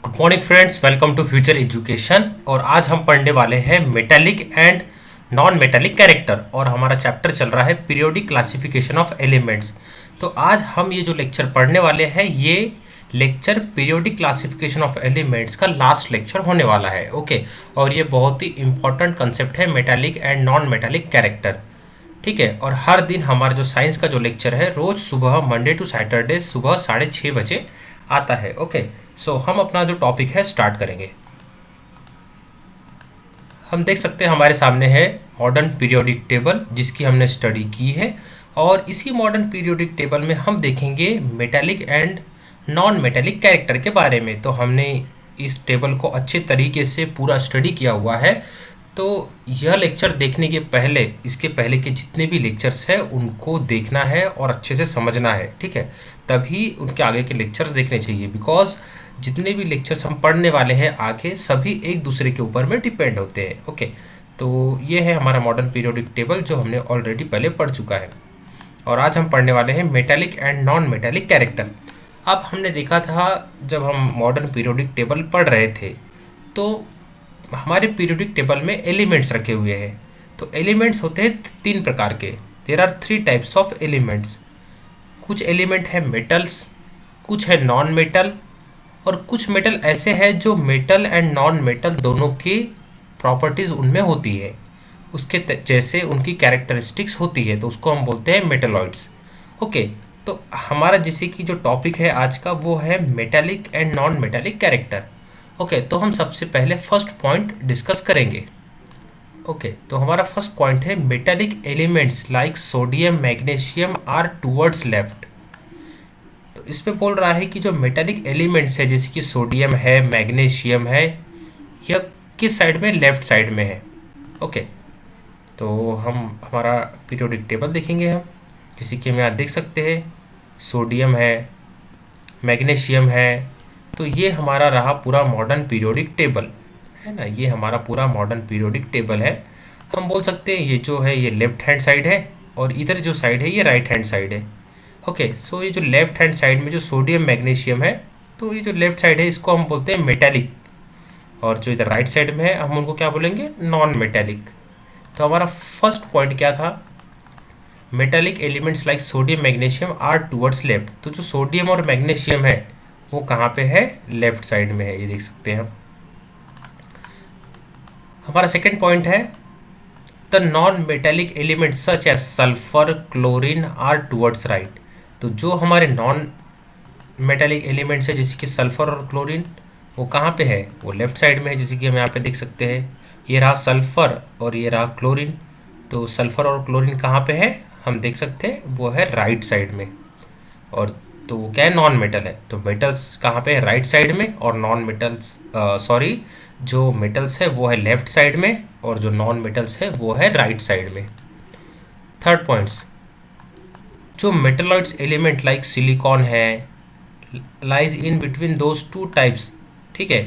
Good morning friends, welcome to future education. और आज हम पढ़ने वाले हैं metallic and non metallic character और हमारा चैप्टर चल रहा है पीरियोडिक क्लासिफिकेशन ऑफ एलिमेंट्स। तो आज हम ये जो लेक्चर पढ़ने वाले हैं ये lecture periodic classification of elements का लास्ट लेक्चर होने वाला है। ओके, और ये बहुत ही इंपॉर्टेंट कंसेप्ट है metallic and non metallic character. ठीक है, और हर दिन हमारा जो साइंस का जो लेक्चर है रोज सुबह मंडे टू सैटरडे सुबह 6:30 बजे आता है। ओके, सो हम अपना जो टॉपिक है स्टार्ट करेंगे। हम देख सकते हैं हमारे सामने है मॉडर्न पीरियोडिक टेबल जिसकी हमने स्टडी की है, और इसी मॉडर्न पीरियोडिक टेबल में हम देखेंगे metallic and non metallic character के बारे में। तो हमने इस टेबल को अच्छे तरीके से पूरा स्टडी किया हुआ है। तो यह लेक्चर देखने के पहले, इसके पहले के जितने भी लेक्चर्स हैं उनको देखना है और अच्छे से समझना है। ठीक है, तभी उनके आगे के लेक्चर्स देखने चाहिए, बिकॉज जितने भी लेक्चर्स हम पढ़ने वाले हैं आगे सभी एक दूसरे के ऊपर में डिपेंड होते हैं। ओके, तो ये है हमारा मॉडर्न पीरियोडिक टेबल जो हमने ऑलरेडी पहले पढ़ चुका है, और आज हम पढ़ने वाले हैं metallic and non metallic character. अब हमने देखा था जब हम मॉडर्न पीरियोडिक टेबल पढ़ रहे थे तो हमारे पीरियोडिक टेबल में एलिमेंट्स रखे हुए हैं। तो एलिमेंट्स होते हैं 3 प्रकार के। There are 3 types of elements. कुछ एलिमेंट है मेटल्स, कुछ है नॉन मेटल, और कुछ मेटल ऐसे हैं जो मेटल एंड नॉन मेटल दोनों की प्रॉपर्टीज़ उनमें होती है, उसके जैसे उनकी कैरेक्टरिस्टिक्स होती है, तो उसको हम बोलते हैं मेटलॉइड्स। ओके, तो हमारा जैसे कि जो टॉपिक है आज का वो है metallic and non metallic character. Okay, तो हम सबसे पहले फर्स्ट पॉइंट डिस्कस करेंगे। ओके, तो हमारा फर्स्ट पॉइंट है metallic elements like sodium magnesium are towards left. तो इसमें बोल रहा है कि जो मेटालिक एलिमेंट्स है जैसे कि सोडियम है, मैग्नीशियम है, यह किस साइड में, लेफ्ट साइड में है। ओके, तो हम हमारा पीरियोडिक टेबल देखेंगे। हम जैसे कि हम यहाँ देख सकते हैं सोडियम है, मैग्नीशियम है, तो ये हमारा रहा पूरा मॉडर्न पीरियोडिक टेबल है ना। ये हमारा पूरा मॉडर्न पीरियोडिक टेबल है। हम बोल सकते हैं ये जो है ये लेफ्ट हैंड साइड है और इधर जो साइड है ये राइट हैंड साइड है। ओके, सो ये जो लेफ्ट हैंड साइड में जो सोडियम मैग्नीशियम है, तो ये जो लेफ्ट साइड है इसको हम बोलते हैं मेटालिक, और जो इधर राइट साइड में है हम उनको क्या बोलेंगे, नॉन मेटालिक। तो हमारा फर्स्ट पॉइंट क्या था, metallic elements like sodium magnesium are towards left. तो जो सोडियम और मैग्नीशियम है वो कहाँ पे है, लेफ्ट साइड में है, ये देख सकते हैं हम। हमारा सेकेंड पॉइंट है the non metallic element such as sulphur chlorine are towards right. तो जो हमारे नॉन मेटालिक एलिमेंट्स है जैसे कि सल्फर और क्लोरीन वो कहाँ पे है, वो लेफ्ट साइड में है। जैसे कि हम यहाँ पे देख सकते हैं ये रहा सल्फर और ये रहा क्लोरीन। तो सल्फर और क्लोरीन कहाँ पे है, हम देख सकते हैं वो है राइट साइड में। और तो वो क्या है, नॉन मेटल है। तो मेटल्स कहाँ पे है, राइट साइड में, और नॉन मेटल्स जो मेटल्स है वो है लेफ्ट साइड में, और जो नॉन मेटल्स है वो है राइट साइड में। थर्ड पॉइंट्स, जो मेटलॉइड्स एलिमेंट लाइक सिलिकॉन है lies in between those 2 types. ठीक है,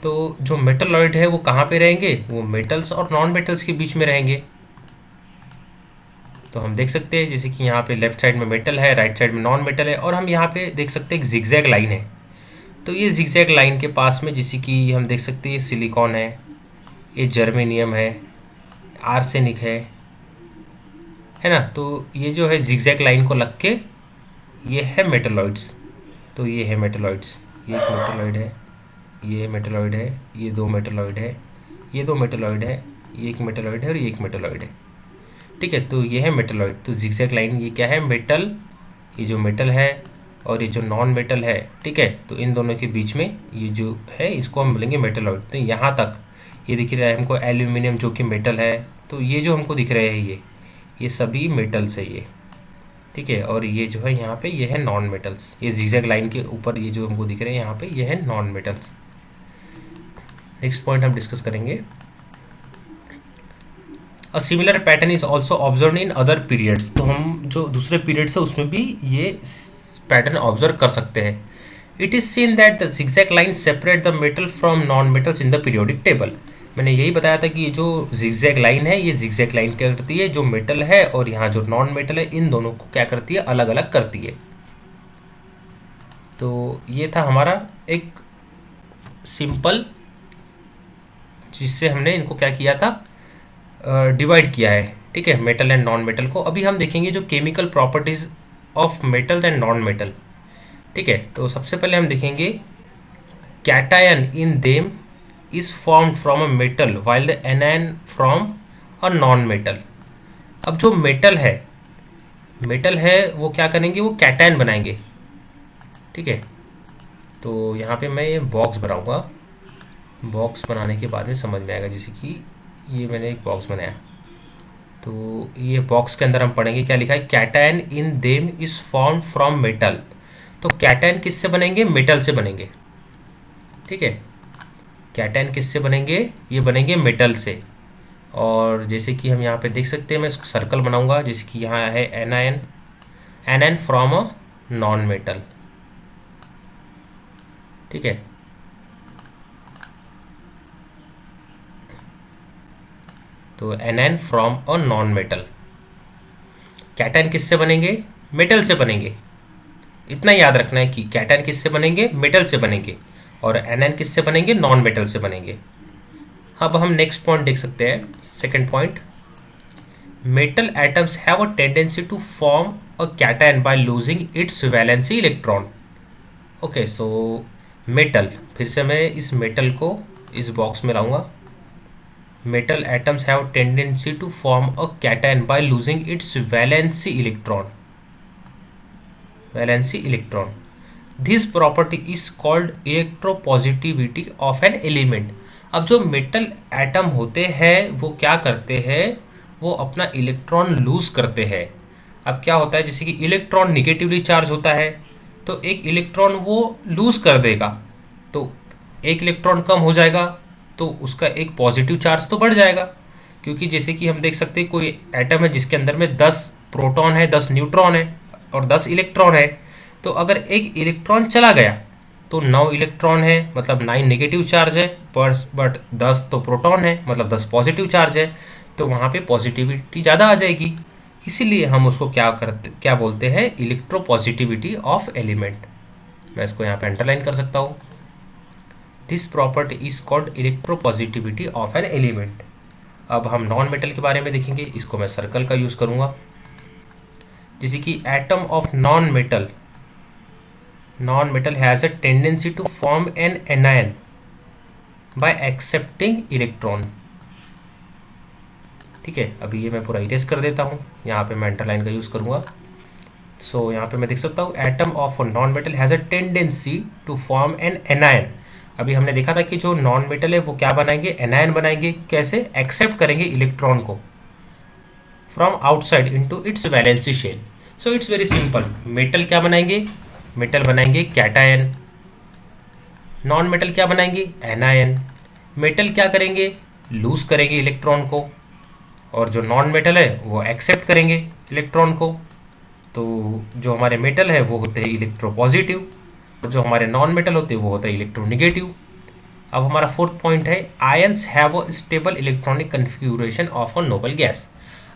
तो जो मेटलॉइड है वो कहाँ पे रहेंगे, वो मेटल्स और नॉन मेटल्स के बीच में रहेंगे। तो हम देख सकते हैं जैसे कि यहाँ पे लेफ्ट साइड में मेटल है, राइट साइड में नॉन मेटल है, और हम यहाँ पे देख सकते हैं एक जिगजैग लाइन है। तो ये जिगजैग लाइन के पास में जैसे कि हम देख सकते हैं ये सिलिकॉन है, ये जर्मेनियम है, आर्सेनिक है ना। तो ये जो है जिगजैग लाइन को लग के ये है मेटलॉइड्स। तो ये है मेटलॉइड्स, ये एक मेटलॉइड है, ये मेटलॉइड है, ये 2 मेटलॉइड है, ये 2 मेटलॉइड है, ये एक मेटलॉइड है और ये एक मेटलॉइड है। ठीक है, तो ये है मेटलॉइड। तो जिगजैग लाइन ये क्या है, मेटल, ये जो मेटल है और ये जो नॉन मेटल है। ठीक है, तो इन दोनों के बीच में ये जो है इसको हम बोलेंगे मेटलॉइड। तो यहाँ तक ये दिख रहा है हमको एल्यूमिनियम जो कि मेटल है, तो ये जो हमको दिख रहे हैं ये सभी मेटल्स है ये। ठीक है, और ये जो है यहाँ पे ये है नॉन मेटल्स। ये जिगजैग लाइन के ऊपर ये जो हमको दिख रहे हैं यहाँ पे ये है नॉन मेटल्स। नेक्स्ट पॉइंट हम डिस्कस करेंगे, a similar pattern is also observe in other periods. तो हम जो दूसरे पीरियड्स है उसमें भी ये पैटर्न ऑब्जर्व कर सकते हैं। It is seen that the zigzag line separate the metal from non metals in the periodic table. मैंने यही बताया था कि ये जो जिगजैग लाइन है ये जिगजैग लाइन क्या करती है, जो मेटल है और यहाँ जो नॉन मेटल है इन दोनों को क्या करती है, अलग अलग करती है। तो ये था हमारा एक सिंपल, जिससे हमने इनको क्या किया था, डिवाइड किया है, ठीक है, मेटल एंड नॉन मेटल को। अभी हम देखेंगे जो chemical properties of metals and non metal, ठीक है। तो सबसे पहले हम देखेंगे cation in them is formed from a metal while the anion from a non metal. अब जो मेटल है वो क्या करेंगे, वो कैटायन बनाएंगे, ठीक है। तो यहाँ पे मैं ये बॉक्स बनाऊंगा, बॉक्स बनाने के बाद में समझ में आएगा। जैसे कि ये मैंने एक बॉक्स बनाया, तो ये बॉक्स के अंदर हम पढ़ेंगे क्या लिखा है, cation in them is form from metal. तो कैटायन किससे बनेंगे, मेटल से बनेंगे, ठीक है। कैटायन किससे बनेंगे, ये बनेंगे मेटल से। और जैसे कि हम यहाँ पे देख सकते हैं, मैं इसको सर्कल बनाऊंगा, जैसे कि यहाँ है anion, anion from a non metal, ठीक है। तो anion from a non metal. Cation किससे बनेंगे, मेटल से बनेंगे। इतना याद रखना है कि कैटायन किससे बनेंगे, मेटल से बनेंगे, और एनायन किससे बनेंगे, नॉन मेटल से बनेंगे। अब हम नेक्स्ट पॉइंट देख सकते हैं, second point, metal atoms have a tendency to form a cation by losing its valency electron. Okay, so metal, फिर से मैं इस मेटल को इस बॉक्स में लाऊंगा। Metal atoms have tendency to form a cation by losing its valency electron, valency electron. This property is called electropositivity of an element. अब जो मेटल एटम होते हैं वो क्या करते हैं, वो अपना इलेक्ट्रॉन लूज करते हैं। अब क्या होता है, जैसे कि इलेक्ट्रॉन निगेटिवली चार्ज होता है, तो एक इलेक्ट्रॉन वो लूज कर देगा, तो एक इलेक्ट्रॉन कम हो जाएगा, तो उसका एक पॉजिटिव चार्ज तो बढ़ जाएगा। क्योंकि जैसे कि हम देख सकते हैं कोई एटम है जिसके अंदर में 10 प्रोटॉन है, 10 न्यूट्रॉन है और 10 इलेक्ट्रॉन है। तो अगर एक इलेक्ट्रॉन चला गया तो 9 इलेक्ट्रॉन है, मतलब 9 नेगेटिव चार्ज है, बट 10 तो प्रोटॉन है, मतलब 10 पॉजिटिव चार्ज है, तो वहाँ पे पॉजिटिविटी ज़्यादा आ जाएगी। इसीलिए हम उसको क्या बोलते हैं, इलेक्ट्रोपॉजिटिविटी ऑफ एलिमेंट। मैं इसको यहाँ पे अंडरलाइन कर सकता हूँ। This property is called electropositivity of an element. अब हम नॉन मेटल के बारे में देखेंगे, इसको मैं सर्कल का यूज़ करूँगा। जैसे कि atom of non metal has a tendency to form an anion by accepting electron, ठीक है। अभी ये मैं पूरा इरेज कर देता हूँ, यहाँ पे मैं अंडरलाइन का यूज़ करूँगा। सो यहाँ पे मैं देख सकता हूँ atom of non metal has a tendency to form an anion. अभी हमने देखा था कि जो नॉन मेटल है वो क्या बनाएंगे, एनायन बनाएंगे। कैसे, एक्सेप्ट करेंगे इलेक्ट्रॉन को from outside into its valency shell. So it's very simple, metal क्या बनाएंगे, मेटल बनाएंगे कैटायन, नॉन मेटल क्या बनाएंगे, एनायन। मेटल क्या करेंगे, लूज करेंगे इलेक्ट्रॉन को, और जो नॉन मेटल है वो एक्सेप्ट करेंगे इलेक्ट्रॉन को। तो जो हमारे मेटल है वो होते हैं इलेक्ट्रोपॉजिटिव, और जो हमारे नॉन मेटल होते हैं वो होता है इलेक्ट्रोनिगेटिव। अब हमारा फोर्थ पॉइंट है, ions have a stable electronic configuration of a noble gas.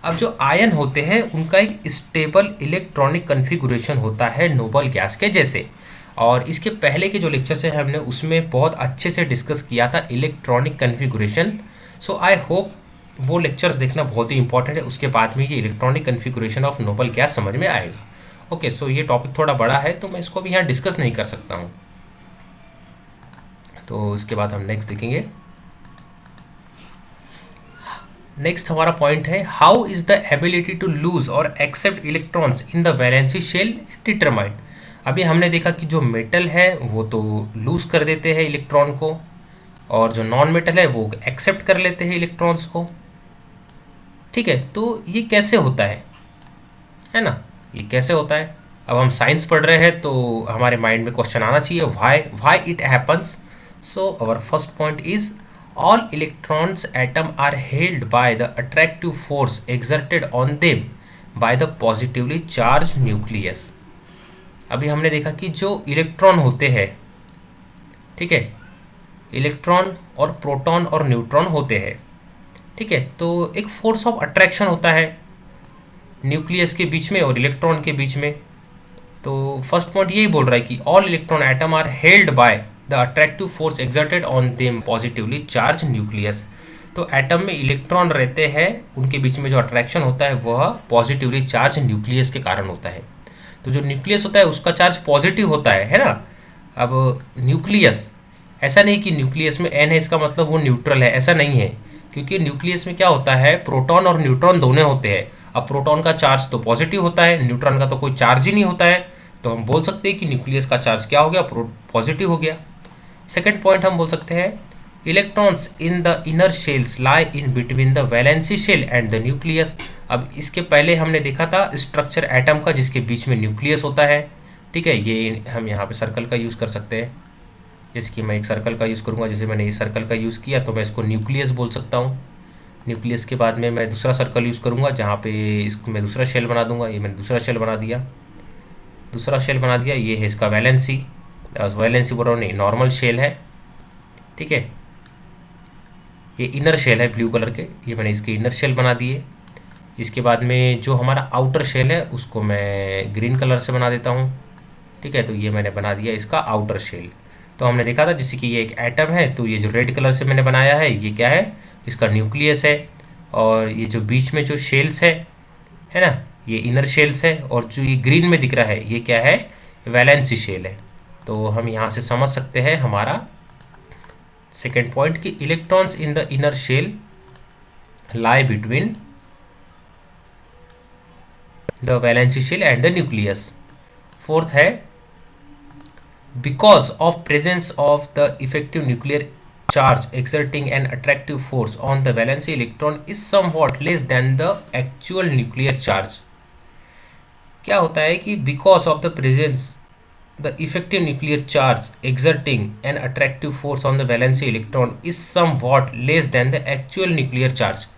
अब जो आयन होते हैं उनका एक स्टेबल इलेक्ट्रॉनिक कन्फिगुरेशन होता है नोबल गैस के जैसे। और इसके पहले के जो लेक्चर्स हैं हमने उसमें बहुत अच्छे से डिस्कस किया था electronic configuration. So I hope वो लेक्चर्स देखना बहुत ही इंपॉर्टेंट है, उसके बाद में ये electronic configuration of noble gas समझ में आएगा। ओके, सो ये टॉपिक थोड़ा बड़ा है तो मैं इसको भी यहाँ डिस्कस नहीं कर सकता हूँ। तो इसके बाद हम नेक्स्ट देखेंगे। नेक्स्ट हमारा पॉइंट है, how is the ability to lose और accept electrons in the valency shell determined. अभी हमने देखा कि जो मेटल है वो तो लूज कर देते हैं इलेक्ट्रॉन को, और जो नॉन मेटल है वो एक्सेप्ट कर लेते हैं इलेक्ट्रॉन्स को, ठीक है। तो ये कैसे होता है ना, ये कैसे होता है। अब हम साइंस पढ़ रहे हैं तो हमारे माइंड में क्वेश्चन आना चाहिए, why it happens. So our first point is, all electrons atom are held by the attractive force exerted on them by the positively charged nucleus। अभी हमने देखा कि जो इलेक्ट्रॉन होते हैं, ठीक है, इलेक्ट्रॉन और प्रोटॉन और न्यूट्रॉन होते हैं, ठीक है। तो एक फोर्स ऑफ अट्रैक्शन होता है न्यूक्लियस के बीच में और इलेक्ट्रॉन के बीच में। तो फर्स्ट पॉइंट यही बोल रहा है कि all electron atom are held by the attractive force exerted on them positively charge nucleus. तो एटम में इलेक्ट्रॉन रहते हैं, उनके बीच में जो अट्रैक्शन होता है वह पॉजिटिवली चार्ज न्यूक्लियस के कारण होता है। तो जो न्यूक्लियस होता है उसका चार्ज पॉजिटिव होता है ना। अब न्यूक्लियस, ऐसा नहीं कि न्यूक्लियस में एन है इसका मतलब वो न्यूट्रल है, ऐसा नहीं है, क्योंकि न्यूक्लियस में क्या होता है, प्रोटॉन और न्यूट्रॉन दोनों होते हैं। अब प्रोटॉन का चार्ज तो पॉजिटिव होता है, न्यूट्रॉन का तो कोई चार्ज ही नहीं होता है, तो हम बोल सकते हैं कि न्यूक्लियस का चार्ज क्या हो गया, पॉजिटिव हो गया। सेकेंड पॉइंट हम बोल सकते हैं electrons in the inner shells lie in between the valency shell and the nucleus. अब इसके पहले हमने देखा था स्ट्रक्चर एटम का जिसके बीच में न्यूक्लियस होता है, ठीक है। ये हम यहाँ पे सर्कल का यूज़ कर सकते हैं, जैसे कि मैं एक सर्कल का यूज़ करूँगा, जैसे मैंने ये सर्कल का यूज़ किया तो मैं इसको न्यूक्लियस बोल सकता हूँ। न्यूक्लियस के बाद में मैं दूसरा सर्कल यूज़ करूँगा जहाँ पे इसको मैं दूसरा शेल बना दूँगा। ये मैंने दूसरा शेल बना दिया, ये है इसका वैलेंसी, वैलेंसी बोल रहा हूँ नहीं, नॉर्मल शेल है, ठीक है। ये इनर शेल है ब्लू कलर के, ये मैंने इसके इनर शेल बना दिए। इसके बाद में जो हमारा आउटर शेल है उसको मैं ग्रीन कलर से बना देता हूँ, ठीक है। तो ये मैंने बना दिया इसका आउटर शेल। तो हमने देखा था जैसे कि ये एक एटम है, तो ये जो रेड कलर से मैंने बनाया है ये क्या है, इसका न्यूक्लियस है। और ये जो बीच में जो शेल्स है ना, ये इनर शेल्स है, और जो ये ग्रीन में दिख रहा है ये क्या है, वैलेंसी शेल है। तो हम यहाँ से समझ सकते हैं हमारा सेकेंड पॉइंट कि electrons in the inner shell lie between the valency shell and the nucleus. Fourth है because of presence of the effective nuclear charge exerting an attractive force on the valence electron is somewhat less than the actual nuclear charge। क्या होता है कि because of the presence the effective nuclear charge exerting an attractive force on the valence electron is somewhat less than the actual nuclear charge।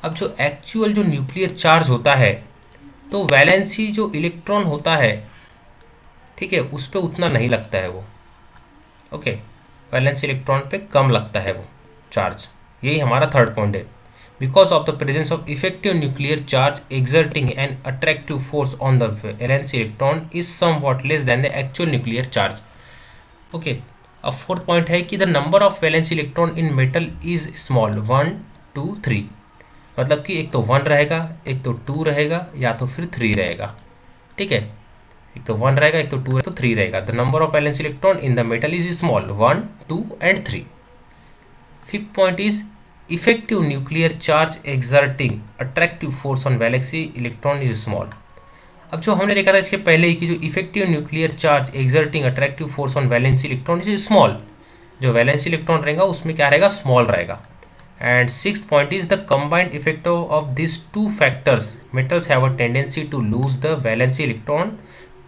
अब जो actual जो nuclear charge होता है, तो वैलेंसी जो इलेक्ट्रॉन होता है, ठीक है, उस पर उतना नहीं लगता है वो, ओके। वैलेंस इलेक्ट्रॉन पे कम लगता है वो चार्ज, यही हमारा थर्ड पॉइंट है। Because of the presence of effective nuclear charge exerting an attractive force on the valence electron is somewhat less than the actual nuclear charge, okay. अब fourth point है कि the number of valence electron in metal is small, 1 2 3, मतलब कि एक तो 1 रहेगा, एक तो 2 रहेगा, या तो फिर 3 रहेगा, ठीक है। एक तो 1 रहेगा, एक तो 2 है, तो 3 रहेगा। The number of valence electron in the metal is small, 1 2 and 3। Fifth point is effective nuclear charge exerting attractive force on valency electron is small. अब जो हमने देखा था इसके पहले ही कि जो effective nuclear charge exerting attractive force on valency electron is small, जो वैलेंसी इलेक्ट्रॉन रहेगा उसमें क्या रहेगा, स्मॉल रहेगा। And sixth point is the combined effect of this two factors metals have a tendency to lose the valency electron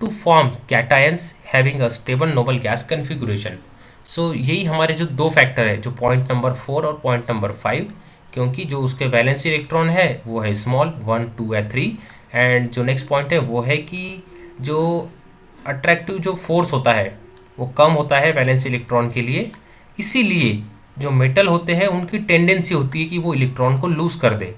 to form cations having a stable noble gas configuration. So यही हमारे जो दो factor है, जो point number 4 और point number 5, क्योंकि जो उसके वैलेंसी इलेक्ट्रॉन है वो है स्मॉल 1 2 या 3। एंड जो नेक्स्ट पॉइंट है वो है कि जो अट्रैक्टिव जो फोर्स होता है वो कम होता है वैलेंसी इलेक्ट्रॉन के लिए, इसीलिए जो मेटल होते हैं उनकी टेंडेंसी होती है कि वो इलेक्ट्रॉन को लूज़ कर दे,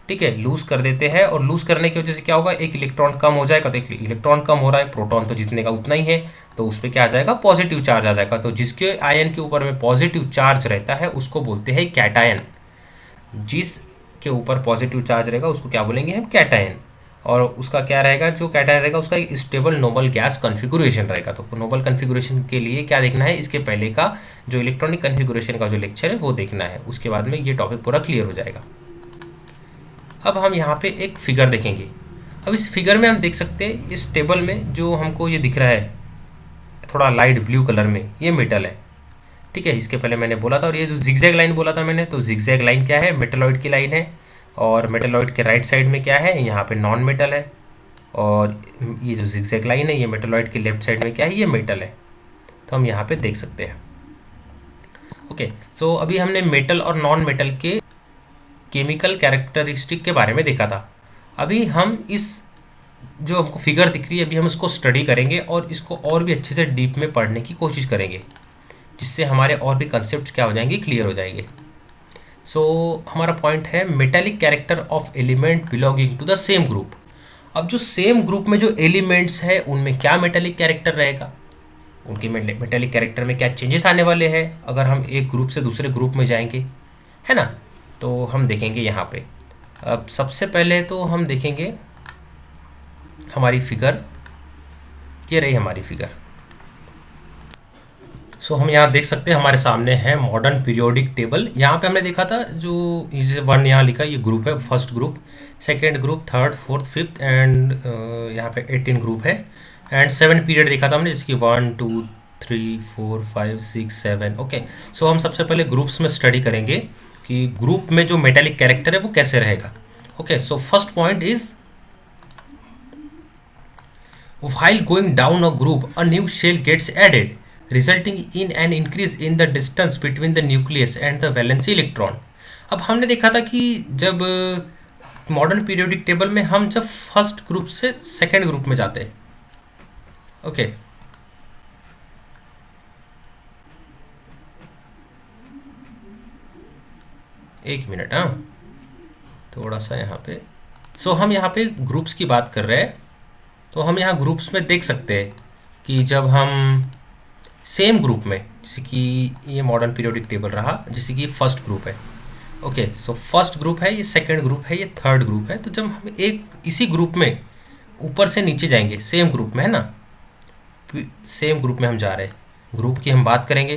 ठीक है, लूज़ कर देते हैं। और लूज़ करने की वजह से क्या होगा, एक इलेक्ट्रॉन कम हो जाएगा, तो एक इलेक्ट्रॉन कम हो रहा है, प्रोटॉन तो जितने का उतना ही है, तो उस पर क्या आ जाएगा, पॉजिटिव चार्ज आ जाएगा। तो जिसके आयन के ऊपर में पॉजिटिव चार्ज रहता है उसको बोलते हैं कैटायन। जिसके ऊपर पॉजिटिव चार्ज रहेगा उसको क्या बोलेंगे हम, कैटायन। और उसका क्या रहेगा, जो कैटायन रहेगा उसका एक स्टेबल नोबल गैस कन्फिगुरेशन रहेगा। तो नोबल कन्फिगुरेशन के लिए क्या देखना है, इसके पहले का जो इलेक्ट्रॉनिक कन्फिगुरेशन का जो लेक्चर है वो देखना है, उसके बाद में ये टॉपिक पूरा क्लियर हो जाएगा। अब हम यहाँ पे एक फिगर देखेंगे। अब इस फिगर में हम देख सकते हैं, इस टेबल में जो हमको ये दिख रहा है थोड़ा लाइट ब्लू कलर में, ये मेटल है, ठीक है। इसके पहले मैंने बोला था, और ये जो जिगजैग लाइन बोला था मैंने, तो जिगजैग लाइन क्या है, मेटलॉइड की लाइन है। और मेटलॉइड के राइट साइड में क्या है, यहाँ पे नॉन मेटल है। और ये जो जिगजैग लाइन है ये मेटलॉइड के लेफ्ट साइड में क्या है, ये मेटल है। तो हम यहाँ पे देख सकते हैं, ओके। सो अभी हमने मेटल और नॉन मेटल के केमिकल कैरेक्टरिस्टिक के बारे में देखा था। अभी हम इस जो हमको फिगर दिख रही है, अभी हम इसको स्टडी करेंगे और इसको और भी अच्छे से डीप में पढ़ने की कोशिश करेंगे, जिससे हमारे और भी कंसेप्ट्स क्या हो जाएंगे, क्लियर हो जाएंगे। सो हमारा पॉइंट है metallic character of element belonging to the same group. अब जो सेम ग्रुप में जो एलिमेंट्स है उनमें क्या मेटालिक कैरेक्टर रहेगा, उनके मेटेलिक कैरेक्टर में क्या चेंजेस आने वाले हैं अगर हम एक ग्रुप से दूसरे ग्रुप में जाएंगे, है ना। तो हम देखेंगे यहाँ पे। अब सबसे पहले तो हम देखेंगे हमारी फिगर, ये रही हमारी फिगर। सो हम यहाँ देख सकते हैं हमारे सामने है मॉडर्न पीरियोडिक टेबल। यहाँ पे हमने देखा था जो इस वन यहाँ लिखा ये ग्रुप है, first group, second group, third, fourth, fifth and यहाँ पे 18 ग्रुप है एंड 7 पीरियड देखा था हमने, जिसकी 1 2 3 4 5 6 7। ओके, सो हम सबसे पहले ग्रुप्स में स्टडी करेंगे कि ग्रुप में जो मेटेलिक कैरेक्टर है वो कैसे रहेगा। Okay, so first point is while going down a group a new shell gets added resulting in an increase in the distance between the nucleus and the valence electron। अब हमने देखा था कि जब मॉडर्न पीरियोडिक टेबल में हम जब first group से सेकेंड ग्रुप में जाते हैं, ओके, एक मिनट, हाँ थोड़ा सा यहाँ पे। सो हम यहाँ पे ग्रुप्स की बात कर रहे हैं, तो हम यहाँ ग्रुप्स में देख सकते हैं कि जब हम सेम ग्रुप में, जैसे कि ये मॉडर्न पीरियोडिक टेबल रहा, जैसे कि फर्स्ट ग्रुप है, ओके, सो फर्स्ट ग्रुप है, ये सेकंड ग्रुप है, ये थर्ड ग्रुप है। तो जब हम एक इसी ग्रुप में ऊपर से नीचे जाएंगे, सेम ग्रुप में, है ना, सेम ग्रुप में हम जा रहे हैं, ग्रुप की हम बात करेंगे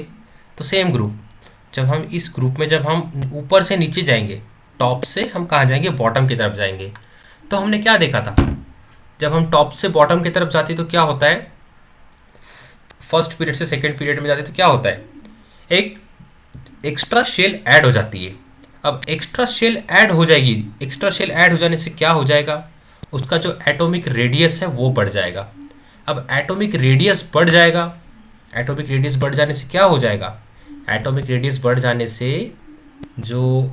तो सेम ग्रुप, जब हम इस ग्रुप में जब हम ऊपर से नीचे जाएंगे, टॉप से हम कहाँ जाएंगे, बॉटम की तरफ जाएंगे। तो हमने क्या देखा था, जब हम टॉप से बॉटम की तरफ जाते तो क्या होता है, फर्स्ट पीरियड से सेकंड पीरियड में जाते तो क्या होता है, एक एक्स्ट्रा शेल ऐड हो जाती है। अब एक्स्ट्रा शेल ऐड हो जाएगी, एक्स्ट्रा शेल ऐड हो जाने से क्या हो जाएगा, उसका जो एटॉमिक रेडियस है वो बढ़ जाएगा। अब एटॉमिक रेडियस बढ़ जाएगा, एटॉमिक रेडियस बढ़ जाने से क्या हो जाएगा, एटॉमिक रेडियस बढ़ जाने से जो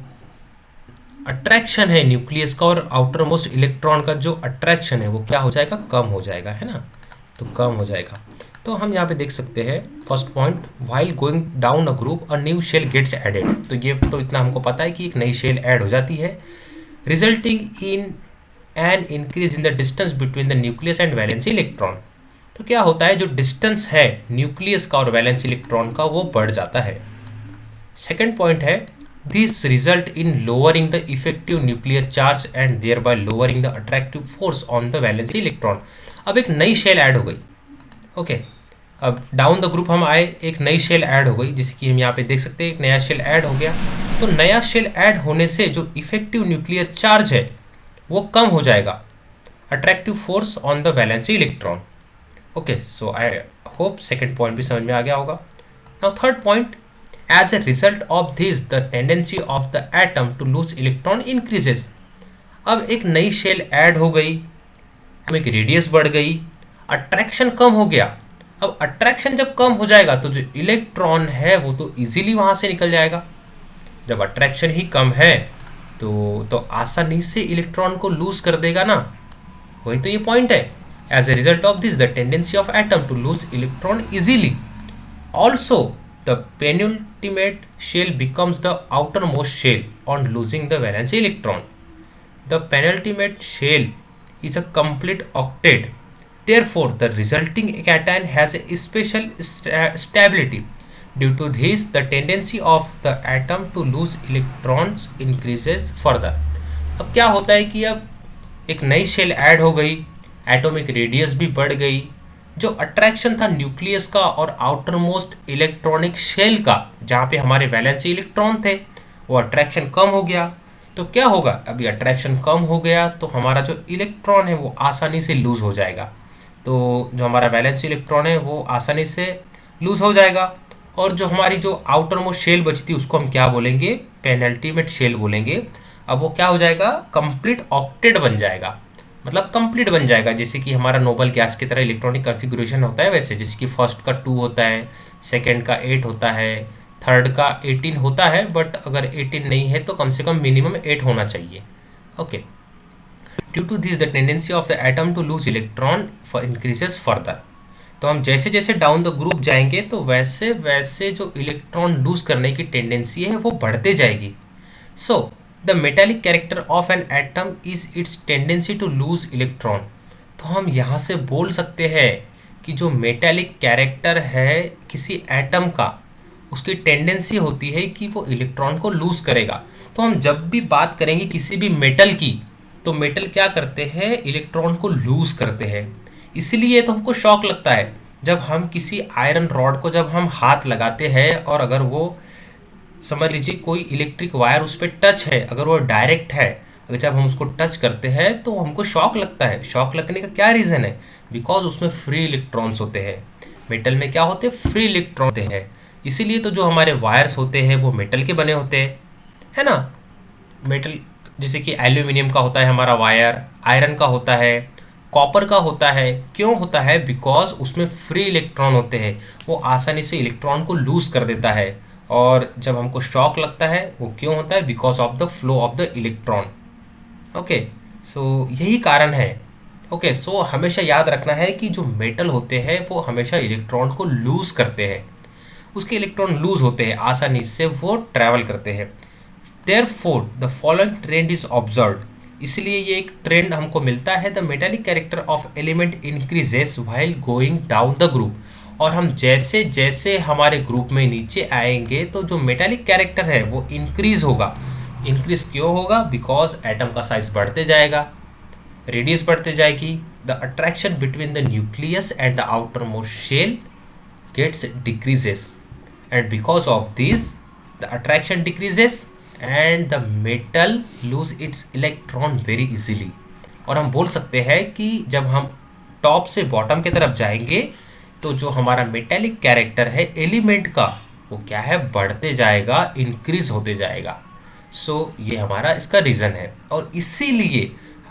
अट्रैक्शन है न्यूक्लियस का और आउटर मोस्ट इलेक्ट्रॉन का जो अट्रैक्शन है वो क्या हो जाएगा, कम हो जाएगा, है ना, तो कम हो जाएगा। तो हम यहाँ पे देख सकते हैं first point, while going down a group a new shell gets added. तो ये तो इतना हमको पता है कि एक नई शेल ऐड हो जाती है, resulting in an increase in the distance between the nucleus and valence electron. तो क्या होता है, जो डिस्टेंस है न्यूक्लियस का और वैलेंस इलेक्ट्रॉन का वो बढ़ जाता है। सेकेंड पॉइंट है, this result in lowering the effective nuclear charge and thereby lowering the attractive force on the valence electron. अब एक नई शेल ऐड हो गई, ओके, अब डाउन द ग्रुप हम आए, एक नई शेल ऐड हो गई, जैसे कि हम यहाँ पे देख सकते हैं एक नया शेल ऐड हो गया। तो नया शेल ऐड होने से जो इफेक्टिव न्यूक्लियर चार्ज है वो कम हो जाएगा, attractive force on the valency electron. Okay, so I hope second point भी समझ में आ गया होगा। Now third point, as a result of this the tendency of the atom to lose electron increases. अब एक नई शेल ऐड हो गई, एक रेडियस बढ़ गई, अट्रैक्शन कम हो गया। अब अट्रैक्शन जब कम हो जाएगा तो जो इलेक्ट्रॉन है वो तो इजीली वहाँ से निकल जाएगा। जब अट्रैक्शन ही कम है तो आसानी से इलेक्ट्रॉन को लूज कर देगा ना, वही तो ये पॉइंट है। As a result of this the tendency of atom to lose electron easily, also the penultimate shell becomes the outer most shell on losing the valence electron. The penultimate shell is a complete octet. Therefore, the resulting cation has a special stability. Due to this, the tendency of the atom to lose electrons increases further. अब क्या होता है कि अब एक नई shell add हो गई, एटॉमिक रेडियस भी बढ़ गई, जो अट्रैक्शन था न्यूक्लियस का और आउटर मोस्ट इलेक्ट्रॉनिक शेल का, जहाँ पे हमारे वैलेंसी इलेक्ट्रॉन थे, वो अट्रैक्शन कम हो गया। तो क्या होगा, अभी अट्रैक्शन कम हो गया तो हमारा जो इलेक्ट्रॉन है वो आसानी से लूज हो जाएगा। तो जो हमारा वैलेंस इलेक्ट्रॉन है वो आसानी से लूज हो जाएगा, और जो हमारी जो आउटर मोस्ट शेल बची थी उसको हम क्या बोलेंगे, पेनल्टीमेट शेल बोलेंगे। अब वो क्या हो जाएगा, कंप्लीट ऑक्टेट बन जाएगा, मतलब कंप्लीट बन जाएगा। जैसे कि हमारा नोबल गैस की तरह इलेक्ट्रॉनिक कॉन्फ़िगरेशन होता है वैसे, जैसे कि फर्स्ट का 2 होता है, सेकेंड का 8 होता है, थर्ड का 18 होता है, बट अगर 18 नहीं है तो कम से कम मिनिमम 8 होना चाहिए। Okay, due to this the tendency of the atom to lose electron increases further. तो हम जैसे जैसे डाउन द ग्रुप जाएंगे तो वैसे वैसे जो इलेक्ट्रॉन लूज करने की टेंडेंसी है वो बढ़ते जाएगी। So the metallic character of an atom is its tendency to lose electron. तो हम यहाँ से बोल सकते हैं कि जो मेटेलिक कैरेक्टर है किसी एटम का, उसकी टेंडेंसी होती है कि वो इलेक्ट्रॉन को लूज करेगा। तो हम जब भी बात करेंगे किसी भी मेटल की, तो मेटल क्या करते हैं, इलेक्ट्रॉन को लूज करते हैं। इसलिए तो हमको शॉक लगता है जब हम किसी आयरन रॉड को जब हम हाथ लगाते हैं, और अगर वो समझ लीजिए कोई इलेक्ट्रिक वायर उस पर टच है, अगर वो डायरेक्ट है, अगर जब हम उसको टच करते हैं तो हमको शॉक लगता है। शॉक लगने का क्या रीज़न है, बिकॉज उसमें फ्री इलेक्ट्रॉन्स होते हैं। मेटल में क्या होते हैं, फ्री इलेक्ट्रॉन होते हैं। इसीलिए तो जो हमारे वायर्स होते हैं वो मेटल के बने होते हैं, है ना। मेटल जैसे कि एल्यूमिनियम का होता है हमारा वायर, आयरन का होता है, कॉपर का होता है। क्यों होता है, बिकॉज उसमें फ्री इलेक्ट्रॉन होते हैं, वो आसानी से इलेक्ट्रॉन को लूज कर देता है। और जब हमको शॉक लगता है वो क्यों होता है, because of the flow of the electron. Okay, so यही कारण है। ओके, सो हमेशा याद रखना है कि जो मेटल होते हैं वो हमेशा इलेक्ट्रॉन को लूज करते हैं, उसके इलेक्ट्रॉन लूज होते हैं, आसानी से वो ट्रैवल करते हैं। Therefore, the following trend is observed. इसलिए ये एक ट्रेंड हमको मिलता है, the metallic character of element increases while going down the group. और हम जैसे जैसे हमारे ग्रुप में नीचे आएंगे तो जो मेटालिक कैरेक्टर है वो इंक्रीज होगा। इंक्रीज क्यों होगा, बिकॉज एटम का साइज बढ़ते जाएगा, रेडियस बढ़ते जाएगी, the attraction between the nucleus and the outer most shell gets decreases, and because of this the attraction decreases and the metal lose its electron very easily. और हम बोल सकते हैं कि जब हम टॉप से बॉटम की तरफ जाएंगे तो जो हमारा मेटेलिक कैरेक्टर है एलिमेंट का, वो क्या है, बढ़ते जाएगा, इंक्रीज होते जाएगा। सो ये हमारा इसका रीज़न है। और इसीलिए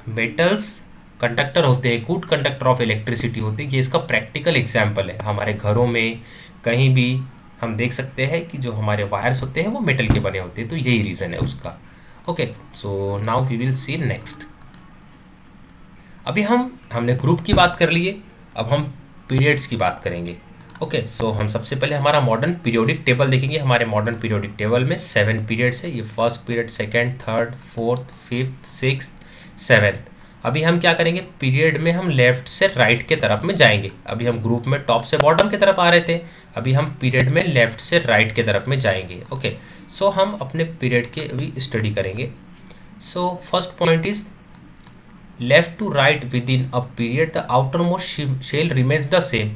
मेटल्स कंडक्टर होते हैं, गुड कंडक्टर ऑफ इलेक्ट्रिसिटी होते हैं। ये इसका प्रैक्टिकल एग्जाम्पल है। हमारे घरों में कहीं भी हम देख सकते हैं कि जो हमारे वायर्स होते हैं वो मेटल के बने होते हैं, तो यही रीज़न है उसका। Okay, so now we will see next. अभी हमने ग्रुप की बात कर लिए, अब हम पीरियड्स की बात करेंगे। ओके, सो हम सबसे पहले हमारा मॉडर्न पीरियोडिक टेबल देखेंगे। हमारे मॉडर्न पीरियोडिक टेबल में 7 पीरियड्स है। ये first period, second, third, fourth, fifth, sixth, seventh. अभी हम क्या करेंगे, पीरियड में हम लेफ्ट से राइट के तरफ में जाएंगे। अभी हम ग्रुप में टॉप से बॉटम की तरफ आ रहे थे, अभी हम पीरियड में लेफ्ट से राइट के तरफ में जाएंगे। ओके, सो हम अपने पीरियड के अभी स्टडी करेंगे। So first point is left to right within a period the outer most shell remains the same.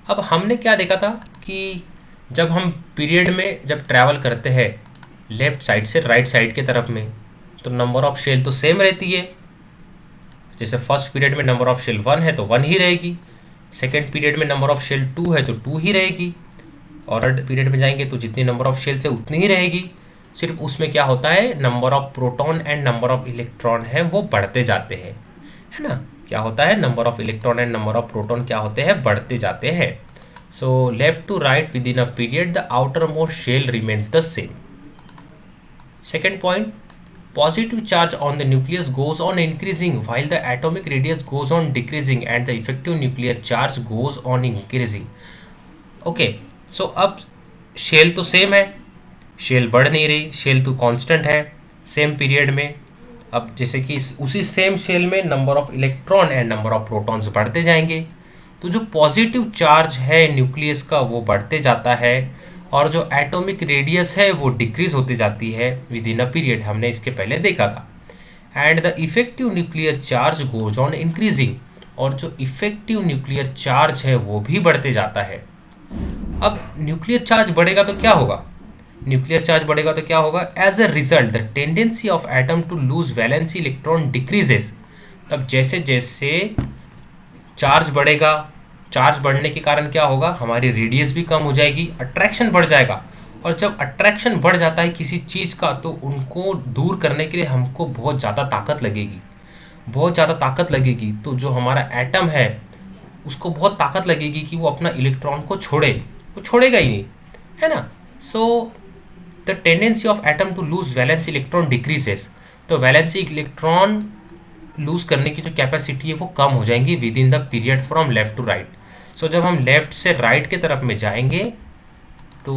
अब हमने क्या देखा था कि जब हम पीरियड में जब ट्रैवल करते हैं लेफ्ट साइड से राइट साइड के तरफ में, तो नंबर ऑफ शेल तो सेम रहती है। जैसे फर्स्ट पीरियड में नंबर ऑफ शेल 1 है तो 1 ही रहेगी, सेकेंड पीरियड में नंबर ऑफ शेल 2 है तो 2 ही रहेगी, और थर्ड पीरियड में जाएंगे तो जितनी नंबर ऑफ शेल्स है उतनी ही रहेगी। सिर्फ उसमें क्या होता है, number of proton and number of electron है वो बढ़ते जाते हैं, है ना। क्या होता है, number of electron and number of proton क्या होते हैं, बढ़ते जाते हैं। So left to right within a period the outer most shell remains the same. Second point, positive charge on the nucleus goes on increasing while the atomic radius goes on decreasing and the effective nuclear charge goes on increasing. Okay, so अब shell तो same है, shell बढ़ नहीं रही, shell तो constant है same period में। अब जैसे कि उसी सेम शेल में number of electron and number of protons बढ़ते जाएंगे, तो जो पॉजिटिव चार्ज है न्यूक्लियस का वो बढ़ते जाता है, और जो एटॉमिक रेडियस है वो डिक्रीज होती जाती है विद इन अ पीरियड। हमने इसके पहले देखा था। And the effective nuclear charge goes on increasing, और जो इफेक्टिव न्यूक्लियर चार्ज है वो भी बढ़ते जाता है। अब न्यूक्लियर चार्ज बढ़ेगा तो क्या होगा, न्यूक्लियर चार्ज बढ़ेगा तो क्या होगा, as a result the tendency of atom to lose valency electron decreases. तब जैसे जैसे चार्ज बढ़ेगा, चार्ज बढ़ने के कारण क्या होगा, हमारी रेडियस भी कम हो जाएगी, अट्रैक्शन बढ़ जाएगा। और जब अट्रैक्शन बढ़ जाता है किसी चीज़ का, तो उनको दूर करने के लिए हमको बहुत ज़्यादा ताकत लगेगी, बहुत ज़्यादा ताकत लगेगी। तो जो हमारा एटम है उसको बहुत ताकत लगेगी कि वो अपना इलेक्ट्रॉन को छोड़े, वो छोड़ेगा ही नहीं, है ना। So the tendency of atom to lose valency electron decreases, तो वैलेंसी इलेक्ट्रॉन लूज करने की जो कैपेसिटी है वो कम हो जाएंगी within the period from left to right. So जब हम लेफ्ट से राइट के तरफ में जाएंगे तो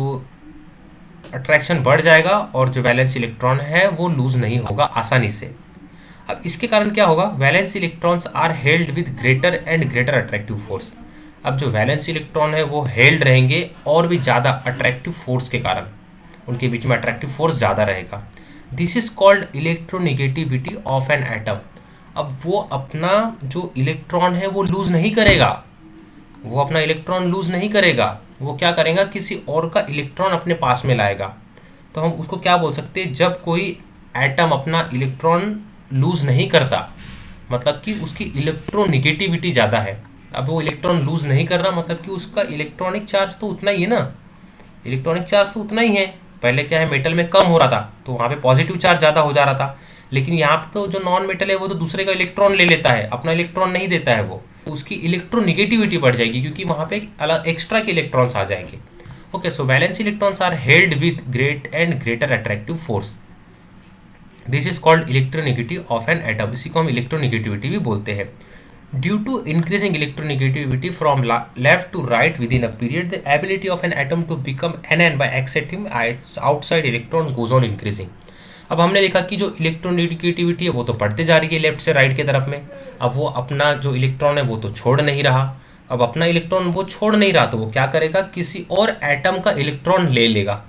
अट्रैक्शन बढ़ जाएगा, और जो वैलेंस इलेक्ट्रॉन है वो लूज नहीं होगा आसानी से। अब इसके कारण क्या होगा, valence electrons are held with greater and greater attractive force. अब जो वैलेंस इलेक्ट्रॉन है वो हेल्ड रहेंगे और भी ज़्यादा अट्रैक्टिव फोर्स के कारण, उनके बीच में अट्रैक्टिव फोर्स ज़्यादा रहेगा। This is called electronegativity of an atom. अब वो अपना जो इलेक्ट्रॉन है वो लूज नहीं करेगा, वो अपना इलेक्ट्रॉन लूज नहीं करेगा, वो क्या करेगा, किसी और का इलेक्ट्रॉन अपने पास में लाएगा। तो हम उसको क्या बोल सकते हैं, जब कोई एटम अपना इलेक्ट्रॉन लूज नहीं करता मतलब कि उसकी इलेक्ट्रोनिगेटिविटी ज़्यादा है। अब वो इलेक्ट्रॉन लूज नहीं कर रहा मतलब कि उसका इलेक्ट्रॉनिक चार्ज तो उतना ही है ना, इलेक्ट्रॉनिक चार्ज तो उतना ही है। पहले क्या है, मेटल में कम हो रहा था तो वहाँ पे पॉजिटिव चार्ज ज़्यादा हो जा रहा था, लेकिन यहाँ पे तो जो नॉन मेटल है वो तो दूसरे का इलेक्ट्रॉन ले लेता है, अपना इलेक्ट्रॉन नहीं देता है वो, तो उसकी इलेक्ट्रोनिगेटिविटी बढ़ जाएगी क्योंकि वहाँ पे अलग एक्स्ट्रा के इलेक्ट्रॉन्स आ जाएंगे। Okay, so valence electrons are held with great and greater attractive force. This is called electronegative of an atom, इसी को हम इलेक्ट्रोनिगेटिविटी भी बोलते हैं। Due to increasing electronegativity from left to right within a period, the ability of an atom to become anion by accepting its outside electron goes on increasing. अब हमने देखा कि जो इलेक्ट्रोनेगेटिविटी है वो तो बढ़ते जा रही है लेफ्ट से राइट की तरफ में। अब वो अपना जो इलेक्ट्रॉन है वो तो छोड़ नहीं रहा, अब अपना इलेक्ट्रॉन वो छोड़ नहीं रहा तो वो क्या करेगा, किसी और एटम का इलेक्ट्रॉन ले लेगा।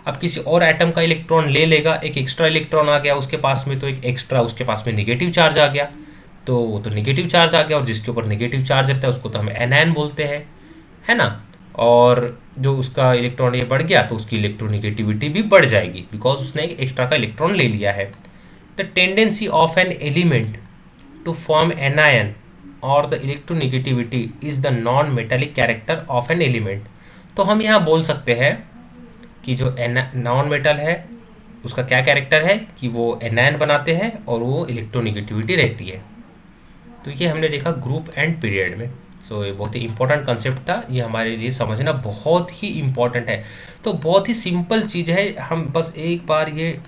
अब किसी और एटम का इलेक्ट्रॉन ले लेगा, एक एक्स्ट्रा इलेक्ट्रॉन आ गया उसके पास में, तो एक एक्स्ट्रा उसके पास में निगेटिव चार्ज आ गया, तो निगेटिव चार्ज आ गया, और जिसके ऊपर निगेटिव चार्ज रहता है उसको तो हम एनायन बोलते हैं, है ना। और जो उसका इलेक्ट्रॉन ये बढ़ गया तो उसकी इलेक्ट्रोनिगेटिविटी भी बढ़ जाएगी बिकॉज उसने एक एक्स्ट्रा का इलेक्ट्रॉन ले लिया है। The tendency of an element to form anion और the electronegativity is the non metallic character of an element. तो हम यहाँ बोल सकते हैं कि जो नॉन मेटल है उसका क्या कैरेक्टर है कि वो एनायन बनाते हैं और वो इलेक्ट्रोनिगेटिविटी रहती है। तो ये हमने देखा ग्रुप एंड पीरियड में। सो ये बहुत ही इंपॉर्टेंट कंसेप्ट था, ये हमारे लिए समझना बहुत ही इंपॉर्टेंट है। तो बहुत ही सिंपल चीज़ है, हम बस एक बार ये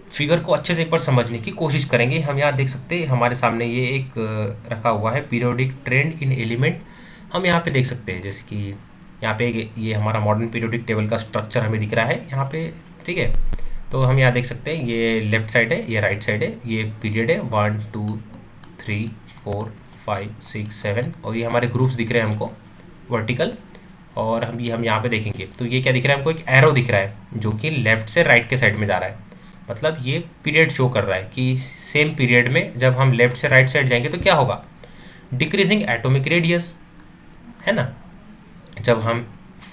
फिगर को अच्छे से एक बार समझने की कोशिश करेंगे। हम यहाँ देख सकते हैं हमारे सामने ये एक रखा हुआ है पीरियोडिक ट्रेंड इन एलिमेंट। हम यहाँ पे देख सकते हैं जैसे कि यहाँ पे ये हमारा मॉडर्न पीरियोडिक टेबल का स्ट्रक्चर हमें दिख रहा है यहाँ पे, ठीक है। तो हम यहाँ देख सकते हैं ये लेफ्ट साइड है, ये राइट साइड है, ये पीरियड है 1 2 3 4 5 6 7 और ये हमारे ग्रुप्स दिख रहे हैं हमको वर्टिकल। और हम यहाँ पे देखेंगे तो ये क्या दिख रहा है हमको, एक एरो दिख रहा है जो कि लेफ्ट से राइट के साइड में जा रहा है। मतलब ये पीरियड शो कर रहा है कि सेम पीरियड में जब हम लेफ्ट से राइट साइड जाएंगे तो क्या होगा, डिक्रीजिंग एटॉमिक रेडियस, है ना। जब हम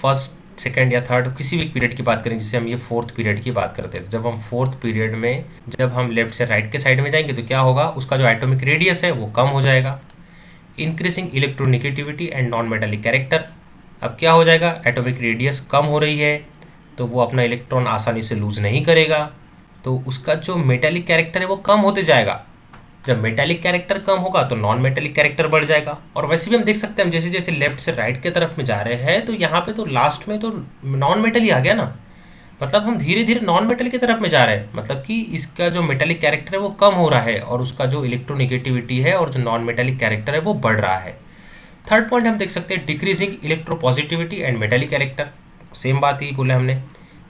फर्स्ट सेकेंड या थर्ड किसी भी पीरियड की बात करें, जिससे हम ये फोर्थ पीरियड की बात करते हैं, तो जब हम फोर्थ पीरियड में जब हम लेफ्ट से राइट के साइड में जाएंगे तो क्या होगा, उसका जो एटॉमिक रेडियस है वो कम हो जाएगा। Increasing electronegativity and non metallic character. अब क्या हो जाएगा, एटॉमिक रेडियस कम हो रही है तो वो अपना इलेक्ट्रॉन आसानी से लूज नहीं करेगा, तो उसका जो मेटालिक कैरेक्टर है वो कम होते जाएगा। जब मेटालिक कैरेक्टर कम होगा तो नॉन मेटालिक कैरेक्टर बढ़ जाएगा। और वैसे भी हम देख सकते हैं, हम जैसे जैसे लेफ्ट से राइट की तरफ में जा रहे हैं तो यहाँ पे तो लास्ट में तो नॉन मेटल ही आ गया ना, मतलब हम धीरे धीरे नॉन मेटल की तरफ में जा रहे हैं, मतलब कि इसका जो मेटालिक कैरेक्टर है वो कम हो रहा है और उसका जो इलेक्ट्रोनिगेटिविटी है और जो नॉन मेटालिक कैरेक्टर है वो बढ़ रहा है। थर्ड पॉइंट हम देख सकते हैं decreasing electropositivity and metallic character. Same बात ही बोला हमने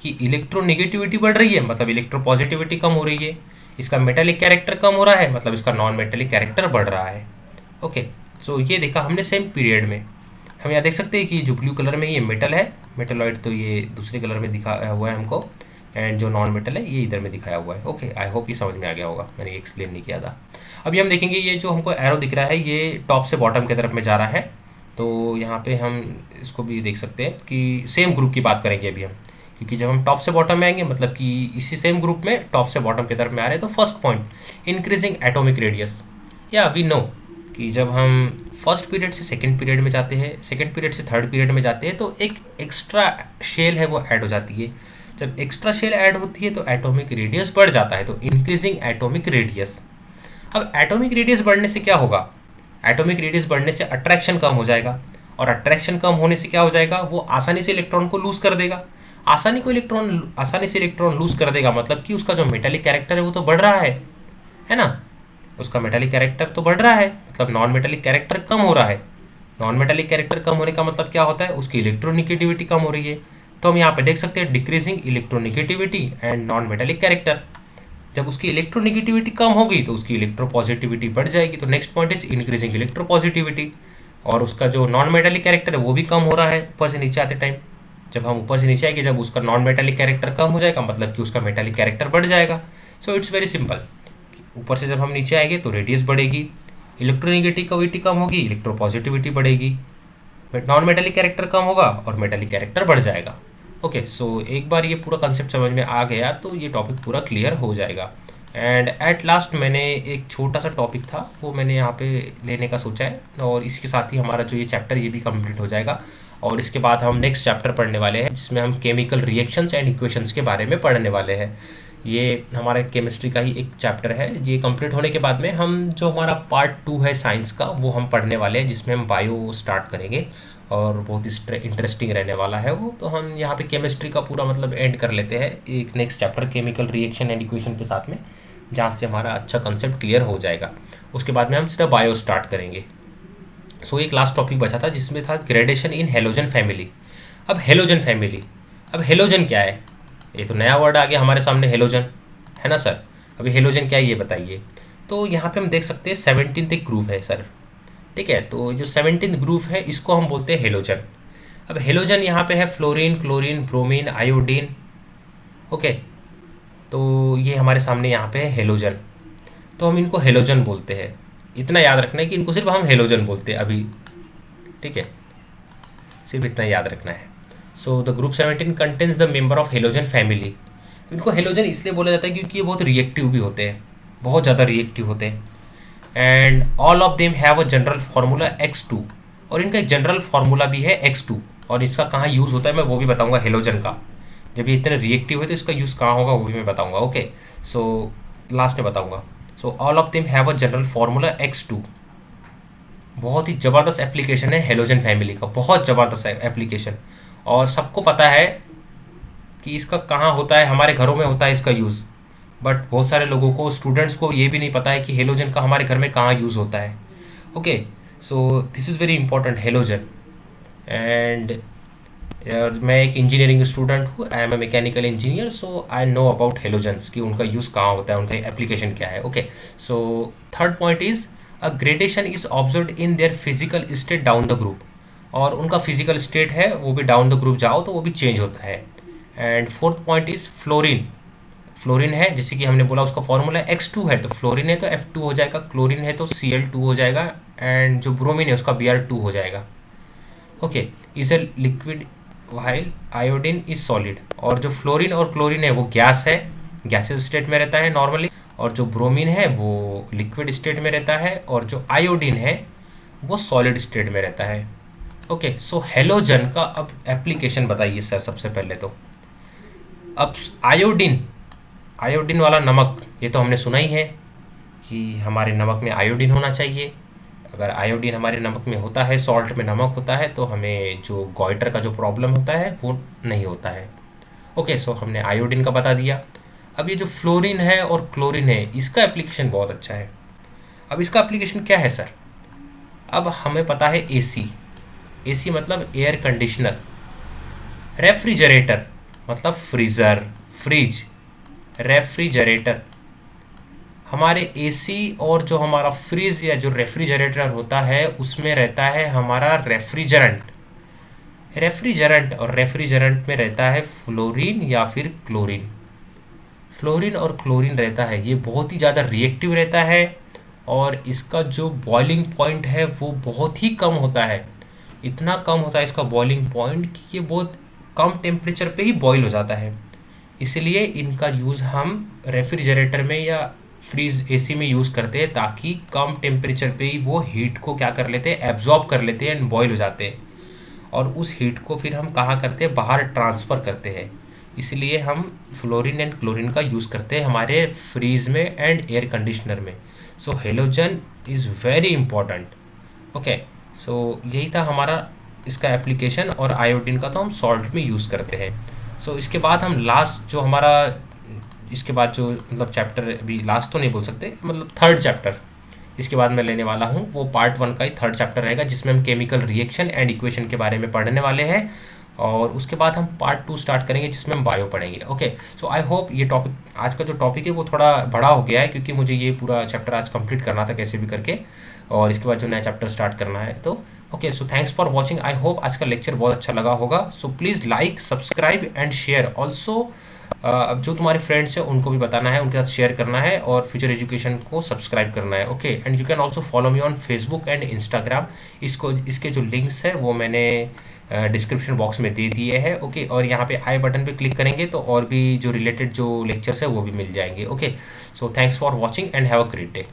कि इलेक्ट्रोनिगेटिविटी बढ़ रही है मतलब इलेक्ट्रोपॉजिटिविटी कम हो रही है, इसका मेटालिक कैरेक्टर कम हो रहा है मतलब इसका नॉन मेटालिक कैरेक्टर बढ़ रहा है। ओके, सो ये देखा हमने सेम पीरियड में। हम यहाँ देख सकते हैं कि जो ब्लू कलर में ये मेटल है, मेटलॉइड, तो ये दूसरे कलर में दिखाया हुआ है हमको, एंड जो नॉन मेटल है ये इधर में दिखाया हुआ है। ओके, आई होप ये समझ में आ गया होगा, मैंने एक्सप्लेन नहीं किया था। अभी हम देखेंगे ये जो हमको एरो दिख रहा है ये टॉप से बॉटम की तरफ में जा रहा है, तो यहाँ पे हम इसको भी देख सकते हैं कि सेम ग्रुप की बात करेंगे अभी हम, क्योंकि जब हम टॉप से बॉटम में आएंगे मतलब कि इसी सेम ग्रुप में टॉप से बॉटम की तरफ में आ रहे हैं। तो first point increasing atomic radius. या वी नो कि जब हम फर्स्ट पीरियड से सेकंड पीरियड में जाते हैं, सेकंड पीरियड से थर्ड पीरियड में जाते हैं तो एक एक्स्ट्रा शेल है वो ऐड हो जाती है। जब एक्स्ट्रा शेल ऐड होती है तो एटॉमिक रेडियस बढ़ जाता है, तो इंक्रीजिंग एटॉमिक रेडियस। अब एटॉमिक रेडियस बढ़ने से क्या होगा, एटॉमिक रेडियस बढ़ने से अट्रैक्शन कम हो जाएगा, और अट्रैक्शन कम होने से क्या हो जाएगा, वो आसानी से इलेक्ट्रॉन को लूज कर देगा। आसानी से इलेक्ट्रॉन लूज कर देगा मतलब कि उसका जो मेटालिक कैरेक्टर है वो तो बढ़ रहा है ना, उसका मेटालिक कैरेक्टर तो बढ़ रहा है, मतलब नॉन मेटालिक कैरेक्टर कम हो रहा है। नॉन मेटालिक कैरेक्टर कम होने का मतलब क्या होता है, उसकी इलेक्ट्रोनिगेटिविटी कम हो रही है। तो हम यहाँ पे देख सकते हैं decreasing electronegativity and non metallic character. जब उसकी इलेक्ट्रोनिगेटिविटी कम होगी तो उसकी इलेक्ट्रोपॉजिटिविटी बढ़ जाएगी। तो next point is increasing electropositivity. और उसका जो नॉन मेटालिक कैरेक्टर है वो भी कम हो रहा है ऊपर से नीचे आते टाइम। जब हम ऊपर से नीचे आएंगे, जब उसका नॉन मेटालिक कैरेक्टर कम हो जाएगा मतलब कि उसका मेटालिक कैरेक्टर बढ़ जाएगा। सो इट्स वेरी सिंपल। ऊपर से जब हम नीचे आएंगे तो रेडियस बढ़ेगी, इलेक्ट्रोनेगेटिविटी कम होगी, इलेक्ट्रोपॉजिटिविटी बढ़ेगी, बट नॉन मेटालिक कैरेक्टर कम होगा और मेटालिक कैरेक्टर बढ़ जाएगा। ओके, सो एक बार ये पूरा कंसेप्ट समझ में आ गया तो ये टॉपिक पूरा क्लियर हो जाएगा। एंड एट लास्ट मैंने एक छोटा सा टॉपिक था वो मैंने यहाँ पे लेने का सोचा है, और इसके साथ ही हमारा जो ये चैप्टर ये भी कंप्लीट हो जाएगा। और इसके बाद हम नेक्स्ट चैप्टर पढ़ने वाले हैं जिसमें हम केमिकल रिएक्शंस एंड इक्वेशंस के बारे में पढ़ने वाले हैं। ये हमारा केमिस्ट्री का ही एक चैप्टर है। ये कंप्लीट होने के बाद में हम जो हमारा पार्ट 2 है साइंस का वो हम पढ़ने वाले हैं, जिसमें हम बायो स्टार्ट करेंगे और बहुत ही इंटरेस्टिंग रहने वाला है वो। तो हम यहाँ पे केमिस्ट्री का पूरा मतलब एंड कर लेते हैं एक next chapter chemical reaction and equation के साथ में, जहाँ से हमारा अच्छा कंसेप्ट क्लियर हो जाएगा। उसके बाद में हम सीधा बायो स्टार्ट करेंगे। सो एक लास्ट टॉपिक बचा था जिसमें था ग्रेडेशन इन हेलोजन फैमिली। अब हेलोजन फैमिली, अब हेलोजन क्या है? ये तो नया वर्ड आ गया हमारे सामने, हेलोजन, है ना सर? अभी हेलोजन क्या है ये बताइए। तो यहाँ पे हम देख सकते हैं 17th एक ग्रुप है सर, ठीक है? तो जो 17th ग्रुप है इसको हम बोलते हैं हेलोजन। अब हेलोजन यहाँ पे है fluorine, chlorine, bromine, iodine. Okay, तो ये हमारे सामने यहाँ पे है हेलोजन, तो हम इनको हेलोजन बोलते हैं। इतना याद रखना है कि इनको सिर्फ हम हेलोजन बोलते हैं अभी, ठीक है? सिर्फ इतना याद रखना है। So the group 17 contains the member of halogen family. इनको हेलोजन इसलिए बोला जाता है क्योंकि ये बहुत रिएक्टिव भी होते हैं, बहुत ज़्यादा रिएक्टिव होते हैं। And all of them have a general formula X2, और इनका एक जनरल फार्मूला भी है X2। और इसका कहाँ यूज़ होता है मैं वो भी बताऊंगा हेलोजन का। जब ये इतने रिएक्टिव है तो इसका यूज़ कहाँ होगा वो भी मैं बताऊंगा। ओके, सो लास्ट में बताऊंगा। So all of them have a general formula X2। बहुत ही ज़बरदस्त एप्लीकेशन है हेलोजन फैमिली का, बहुत ज़बरदस्त एप्लीकेशन। और सबको पता है कि इसका कहाँ होता है, हमारे घरों में होता है इसका यूज़। बट बहुत सारे लोगों को, स्टूडेंट्स को ये भी नहीं पता है कि हेलोजन का हमारे घर में कहाँ यूज़ होता है। Okay, so this is very important halogen. And मैं एक इंजीनियरिंग स्टूडेंट हूँ, I am a mechanical engineer, so I know about halogens कि उनका यूज़ कहाँ होता है, उनका एप्लीकेशन क्या है। Okay, so third point is a gradation is observe in their physical state down the group. और उनका फिजिकल स्टेट है वो भी डाउन द ग्रुप जाओ तो वो भी चेंज होता है। And fourth point is fluorine. Fluorine है जैसे कि हमने बोला उसका फॉर्मूला X2 है, तो फ्लोरीन है तो F2 हो जाएगा, क्लोरीन है तो Cl2 हो जाएगा, एंड जो ब्रोमीन है उसका Br2 हो जाएगा। Okay, is a liquid while iodine is solid. और जो फ्लोरीन और क्लोरीन है वो गैस है, गैसेस स्टेट में रहता है नॉर्मली, और जो ब्रोमीन है वो लिक्विड स्टेट में रहता है, और जो आयोडीन है वो सॉलिड स्टेट में रहता है। ओके, सो हेलोजन का अब एप्लीकेशन बताइए सर। सबसे पहले तो अब आयोडीन, आयोडीन वाला नमक, ये तो हमने सुना ही है कि हमारे नमक में आयोडीन होना चाहिए। अगर आयोडीन हमारे नमक में होता है, सॉल्ट में नमक होता है, तो हमें जो गॉइटर का जो प्रॉब्लम होता है वो नहीं होता है। ओके, सो हमने आयोडीन का बता दिया। अब ये जो फ्लोरीन है और क्लोरीन है इसका एप्लीकेशन बहुत अच्छा है। अब इसका एप्लीकेशन क्या है सर? अब हमें पता है AC, AC मतलब एयर कंडीशनर, रेफ्रिजरेटर मतलब फ्रीज़र, फ्रिज, रेफ्रिजरेटर। हमारे AC और जो हमारा फ्रिज या जो रेफ्रिजरेटर होता है उसमें रहता है हमारा रेफ्रिजरेंट, रेफ्रिजरेंट, और रेफ्रिजरेंट में रहता है फ्लोरीन या फिर क्लोरीन। फ्लोरीन और क्लोरीन रहता है, ये बहुत ही ज़्यादा रिएक्टिव रहता है, और इसका जो बॉइलिंग पॉइंट है वो बहुत ही कम होता है। इतना कम होता है इसका बॉइलिंग पॉइंट कि ये बहुत कम टेम्परेचर पे ही बॉईल हो जाता है। इसलिए इनका यूज़ हम रेफ्रिजरेटर में या फ्रीज AC में यूज़ करते हैं, ताकि कम टेम्परेचर पे ही वो हीट को क्या कर लेते हैं, एब्जॉर्ब कर लेते हैं एंड बॉईल हो जाते हैं। और उस हीट को फिर हम कहाँ करते हैं, बाहर ट्रांसफ़र करते हैं। इसलिए हम फ्लोरीन एंड क्लोरीन का यूज़ करते हैं हमारे फ्रीज में एंड एयर कंडीशनर में। So halogen is very important. Okay, so यही था हमारा इसका एप्लीकेशन, और आयोडीन का तो हम सॉल्ट में यूज़ करते हैं। सो इसके बाद हम लास्ट जो हमारा, इसके बाद जो मतलब चैप्टर, अभी लास्ट तो नहीं बोल सकते, मतलब थर्ड चैप्टर इसके बाद मैं लेने वाला हूँ, वो पार्ट 1 का ही थर्ड चैप्टर रहेगा जिसमें हम केमिकल रिएक्शन एंड इक्वेशन के बारे में पढ़ने वाले हैं। और उसके बाद हम पार्ट 2 स्टार्ट करेंगे जिसमें हम बायो पढ़ेंगे। ओके, सो आई होप ये टॉपिक, आज का जो टॉपिक है वो थोड़ा बड़ा हो गया है क्योंकि मुझे ये पूरा चैप्टर आज कंप्लीट करना था कैसे भी करके, और इसके बाद जो नया चैप्टर स्टार्ट करना है। तो okay, so thanks for watching. I hope आज का लेक्चर बहुत अच्छा लगा होगा। So please like, subscribe and share also. अब जो तुम्हारे फ्रेंड्स हैं उनको भी बताना है, उनके साथ शेयर करना है और फ्यूचर एजुकेशन को सब्सक्राइब करना है। Okay, and you can also follow me on Facebook and Instagram. इसके जो लिंक्स है वो मैंने डिस्क्रिप्शन बॉक्स में दे दिए हैं। ओके, और यहाँ पे आई बटन पे क्लिक करेंगे तो और भी जो रिलेटेड जो लेक्चर्स है वो भी मिल जाएंगे। Okay, so thanks for watching and have a great day.